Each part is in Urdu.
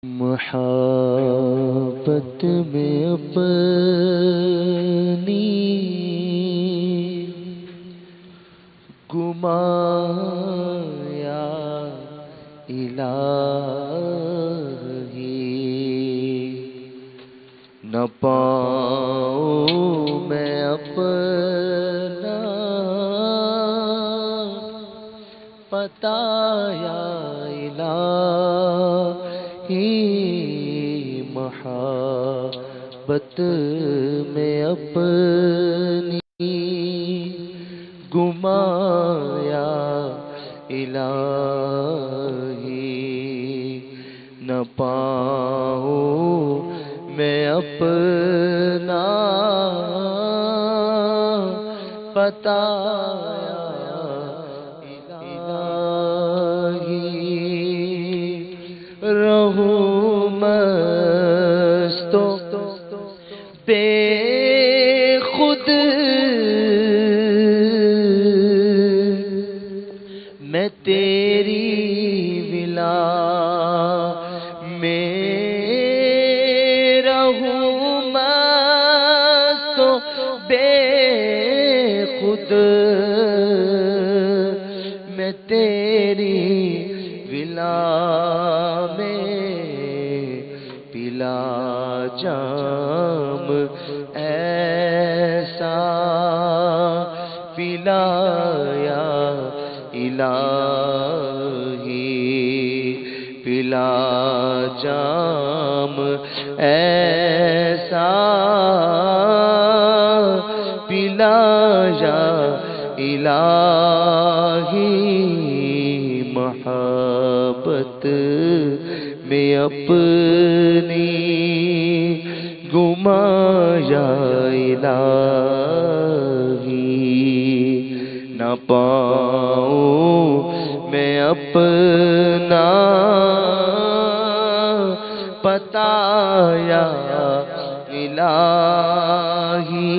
محبت میں اپنی گمایا الہی، نہ پاؤں میں اپنا پتہ یا الہی، محبت میں اپنی گمایا الہی، نہ پاؤں میں اپنا پتہ رہوں مست و بے خود میں تیری ولا میں رہوں مست و بے خود میں تیری ولا پلا جام ایسا پلایا الہی، پلا جام ایسا پلایا الہی، محبت میں اپنی گمایا الہی، نہ پاؤں میں اپنا پتہ یا الہی،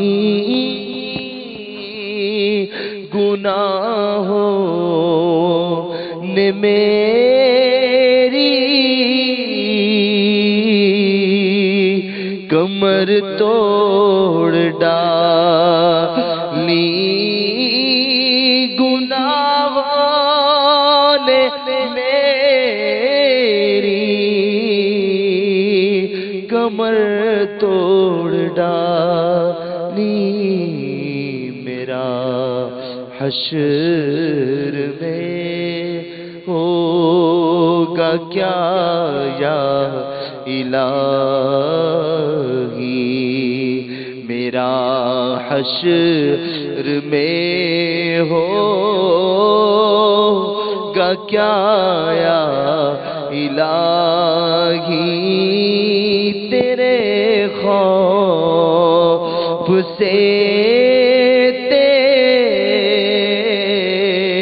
گناہوں نے میری کمر توڑ ڈالی، گناہوں نے میری کمر توڑ ڈالی، میرا حشر میں ہوگا کیا یا الہی، میرا حشر میں ہوگا کیا یا الہی، تیرے خوف سے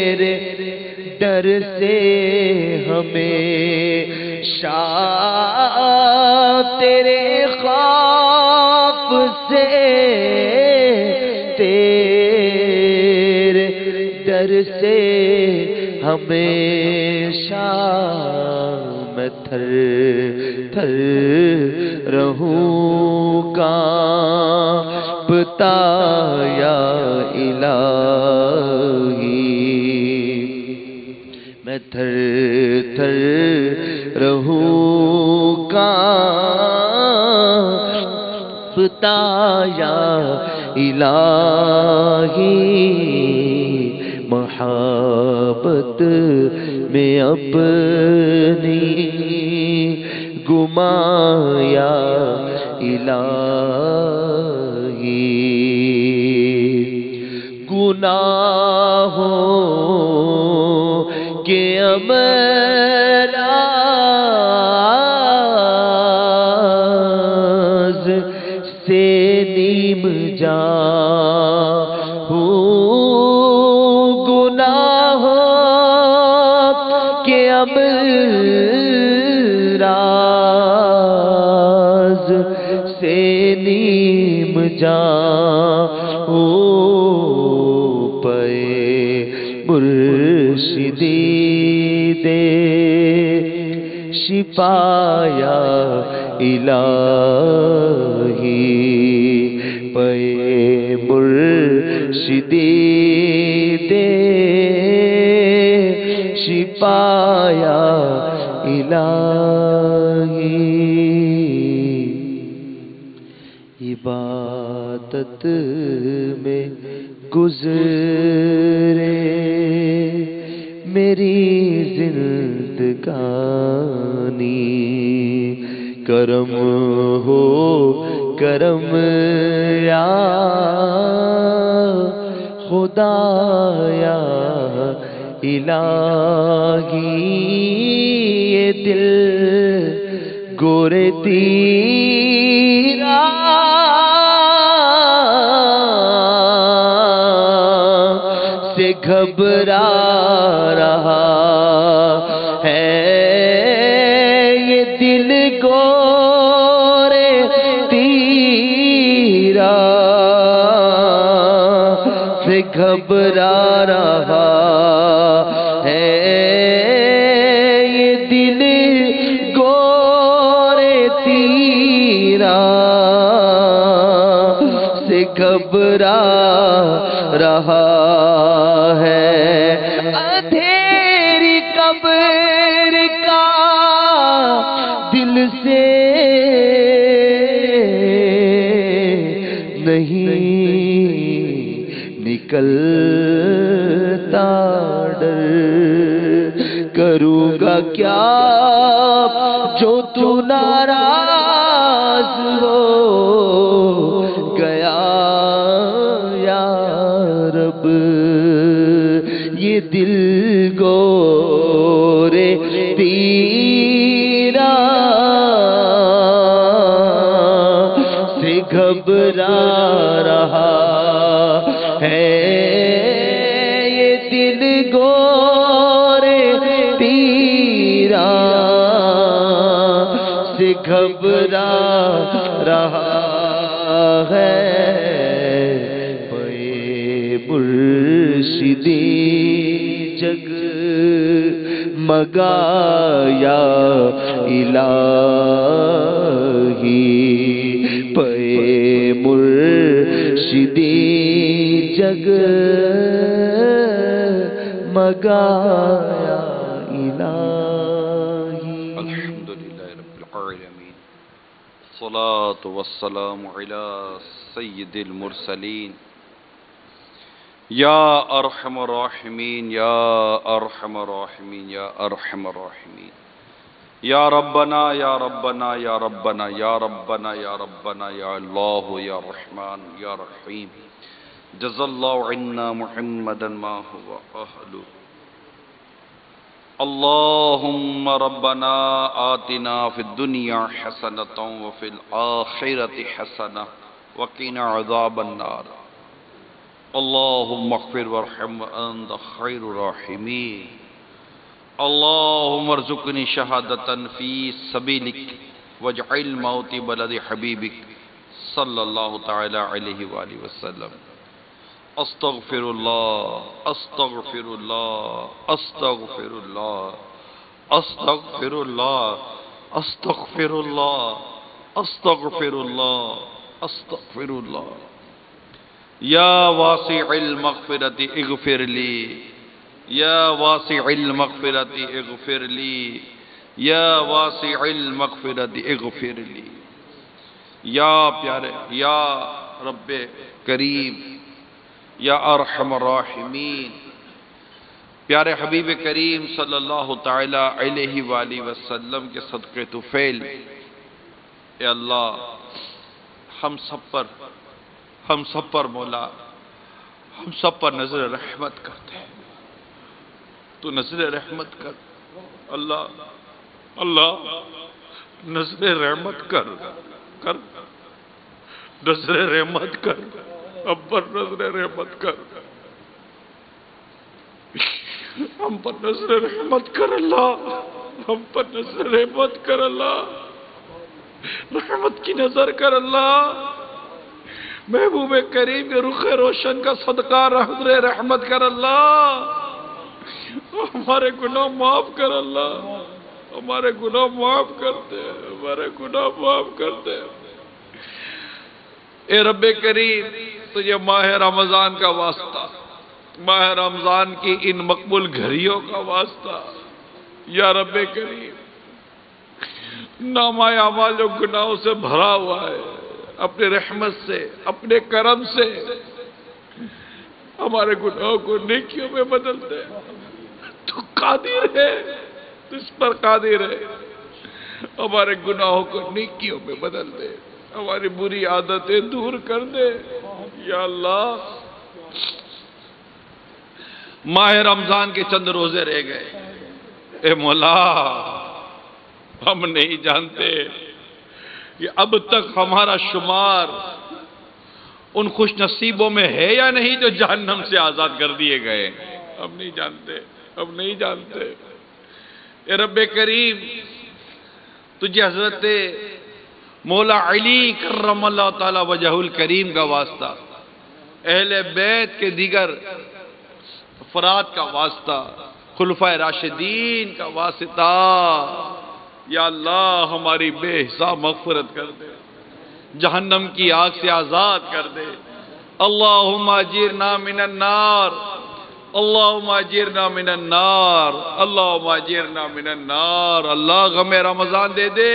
تیرے ڈر سے ہمیشہ، تیرے خوف سے تیرے ڈر سے ہمیشہ میں تھر تھر رہوں کانپتا یا الہی، میں تھر تھر رہوں کانپتا یا الہی، محبت میں اپنی گمایا الہی، گناہوں کے امراض سے نیم جان ہوں، گناہوں کے امراض سے نیم جان ہوں، پے مرشدی دے چھپایا الہی پے مرشدی دے چھپایا الہی عبادت میں گزرے میری زندگانی کرم ہو کرم یا خدایا الہی یہ دل گورے تیرا سے گھبرا رہا ہے یہ دل گورے تیرا سے گھبرا رہا ہے یہ دل گورے تیرا سے گھبرا رہا ہے اندھیری قبر کا دل سے نہیں نکلتا ڈر کروں گا کیا جو تو ناراض ہو گیا یا رب یہ دل گورے تیرا سے گھبرا رہا ہے یہ دل گورے تیرا سے گھبرا رہا ہے مرشدی جگ مگایا الہی پے مرشدی جگ مگایا الہی الحمدللہ رب العالمین الصلاة والسلام علی سید المرسلین یا ارحم الراحمین یا ارحم الراحمین یا ارحم الراحمین یا ربنا یا ربنا یا ربنا یا ربنا یا ربنا یا اللہ یا رحمان یا رحیم جزا اللہ عنا محمدا ما هو اہلہ اللہم ربنا آتنا فی الدنیا حسنة وفی الآخرة حسنة وقنا عذاب النار اللهم اغفر وارحم وانت خير الراحمين اللهم ارزقني شهادة في سبيلك واجعل موتي بلد حبيبك صلى الله تعالى عليه وآله وسلم استغفر الله استغفر الله استغفر الله استغفر الله استغفر الله استغفر الله استغفر الله یا واسع المغفرت اغفر لی یا واسع المغفرت اغفر لی یا واسع المغفرت اغفر لی یا پیارے یا رب کریم یا ارحم الراحمین پیارے حبیب کریم صلی اللہ تعالی علیہ وآلہ وسلم کے صدقے طفیل اے اللہ ہم سب پر مولا ہم سب پر نظر رحمت کرتے ہیں تو نظر رحمت کر اللہ اللہ نظر رحمت کر نظر رحمت کر ہم پر نظر رحمت کر ہم پر نظر رحمت کر اللہ ہم پر نظر رحمت کر اللہ رحمت کی نظر کر اللہ محبوب کریم کے رخ روشن کا صدقہ نظر رحمت کر اللہ ہمارے گناہ معاف کر اللہ ہمارے گناہ معاف کر دے، ہمارے گناہ معاف کر دے۔ اے رب کریم، تجھے ماہ رمضان کا واسطہ، ماہ رمضان کی ان مقبول گھڑیوں کا واسطہ، یا رب کریم، نامہ اعمال جو گناہوں سے بھرا ہوا ہے، اپنے رحمت سے، اپنے کرم سے ہمارے گناہوں کو نیکیوں میں بدل دے۔ تو قادر ہے، تو اس پر قادر ہے، ہمارے گناہوں کو نیکیوں میں بدل دے، ہماری بری عادتیں دور کر دے یا اللہ۔ ماہ رمضان کے چند روزے رہ گئے، اے مولا ہم نہیں جانتے کہ اب تک ہمارا شمار ان خوش نصیبوں میں ہے یا نہیں جو جہنم سے آزاد کر دیے گئے۔ ہم نہیں جانتے، ہم نہیں جانتے۔ اے رب کریم، تجھے حضرت مولا علی کرم اللہ تعالی وجہ الکریم کا واسطہ، اہل بیت کے دیگر افراد کا واسطہ، خلفائے راشدین کا واسطہ، یا اللہ ہماری بے حساب مغفرت کر دے، جہنم کی آگ سے آزاد کر دے۔ اللہم اجرنا من النار، اللہم اجرنا من النار، اللہم اجرنا من النار۔ اللہ غم رمضان دے دے،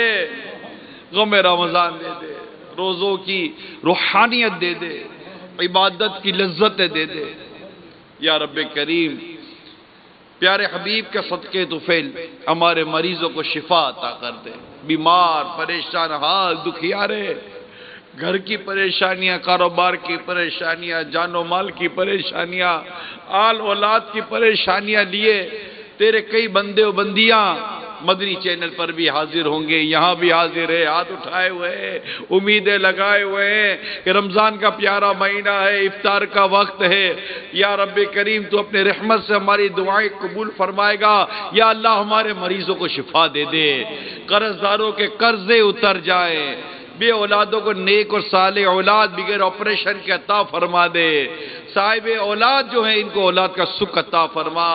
غم رمضان دے دے، روزوں کی روحانیت دے دے، عبادت کی لذت دے دے یا رب کریم۔ پیارے حبیب کے صدقے طفیل ہمارے مریضوں کو شفا عطا کر دے، بیمار، پریشان حال، دکھیارے، گھر کی پریشانیاں، کاروبار کی پریشانیاں، جان و مال کی پریشانیاں، آل اولاد کی پریشانیاں لیے تیرے کئی بندے و بندیاں مدنی چینل پر بھی حاضر ہوں گے، یہاں بھی حاضر ہے، ہاتھ اٹھائے ہوئے ہیں، امیدیں لگائے ہوئے ہیں کہ رمضان کا پیارا مہینہ ہے، افطار کا وقت ہے۔ یا رب کریم، تو اپنے رحمت سے ہماری دعائیں قبول فرمائے گا۔ یا اللہ ہمارے مریضوں کو شفا دے دے، قرض داروں کے قرضے اتر جائیں، بے اولادوں کو نیک اور صالح اولاد بغیر آپریشن کے عطا فرما دے، صاحب اولاد جو ہیں ان کو اولاد کا سکھ عطا فرما،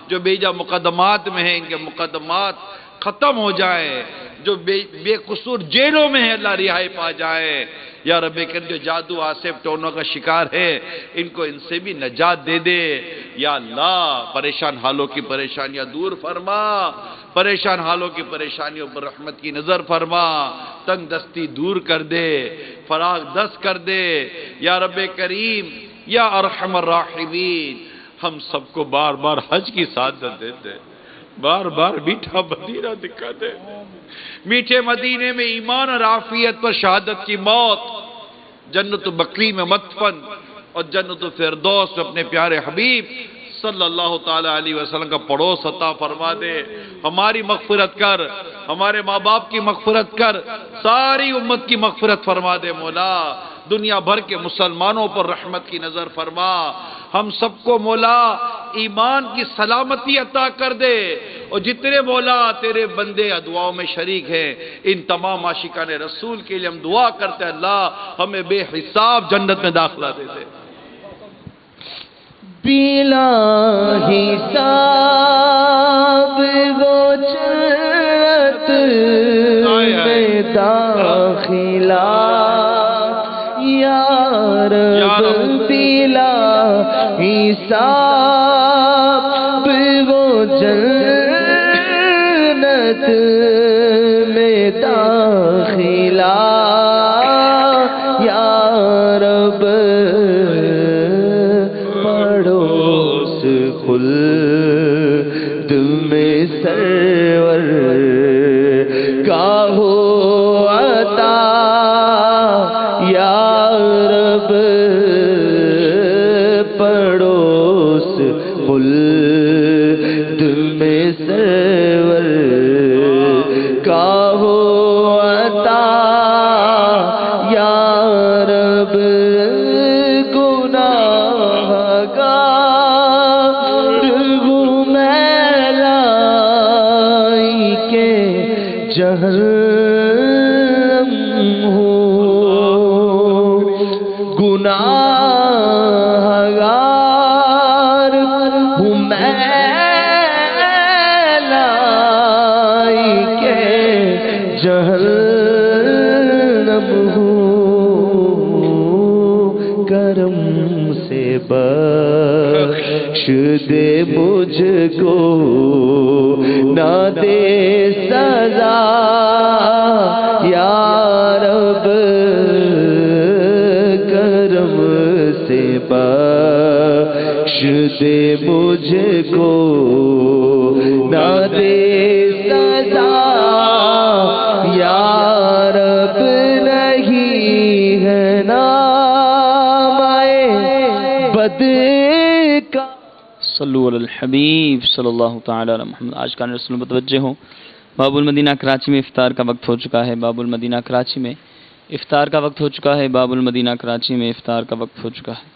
جو بیجا مقدمات میں ہیں ان کے مقدمات ختم ہو جائیں، جو بے قصور جیلوں میں ہیں اللہ رہائی پا جائیں۔ یا رب کریم، جو جادو آصف ٹونوں کا شکار ہے ان کو ان سے بھی نجات دے دے۔ یا اللہ پریشان حالوں کی پریشانیاں دور فرما، پریشان حالوں کی پریشانیوں پر رحمت کی نظر فرما، تنگ دستی دور کر دے، فراغ دست کر دے یا رب کریم۔ یا ارحم الراحمین، ہم سب کو بار بار حج کی سعادت دے دے، بار بار میٹھا مدینہ دکھا دے، میٹھے مدینے میں ایمان اور عافیت پر شہادت کی موت، جنت بقیع میں مدفن اور جنت فردوس میں اپنے پیارے حبیب صلی اللہ تعالی علیہ وسلم کا پڑوس عطا فرما دے۔ ہماری مغفرت کر، ہمارے ماں باپ کی مغفرت کر، ساری امت کی مغفرت فرما دے مولا۔ دنیا بھر کے مسلمانوں پر رحمت کی نظر فرما، ہم سب کو مولا ایمان کی سلامتی عطا کر دے، اور جتنے مولا تیرے بندے دعاؤں میں شریک ہیں ان تمام عاشقان رسول کے لیے ہم دعا کرتے ہیں، اللہ ہمیں بے حساب جنت میں داخلہ دے دے۔ بلا حساب وہ جنت میں داخلہ یا رب، بلا حساب وہ جنت میں داخلہ یا رب، پڑوس خلد میں سرور کا ہو عطا یا رب، پڑوس خلد میں سرور کا ہو عطا یا رب، گناہگار ہوں میں لائی کے جہنم کرم سے بخش دے مجھ کو، نہ دے سزا یا رب، کرم سے بخش دے مجھ کو، نہ دے سزا یا رب، نہیں ہے نام بد کا۔ صلو علی الحبیب صلی اللہ تعالی علی محمد۔ آج کا رسول متوجہ ہوں، باب المدینہ کراچی میں افطار کا وقت ہو چکا ہے۔ باب المدینہ کراچی میں افطار کا وقت ہو چکا ہے۔ باب المدینہ کراچی میں افطار کا وقت ہو چکا ہے۔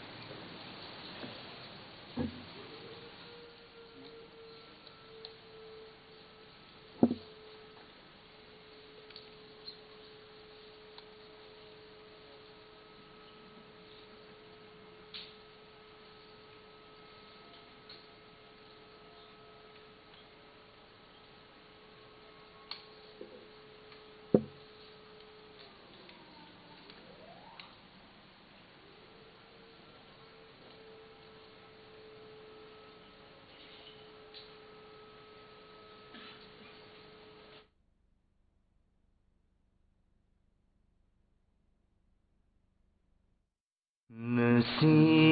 نصیب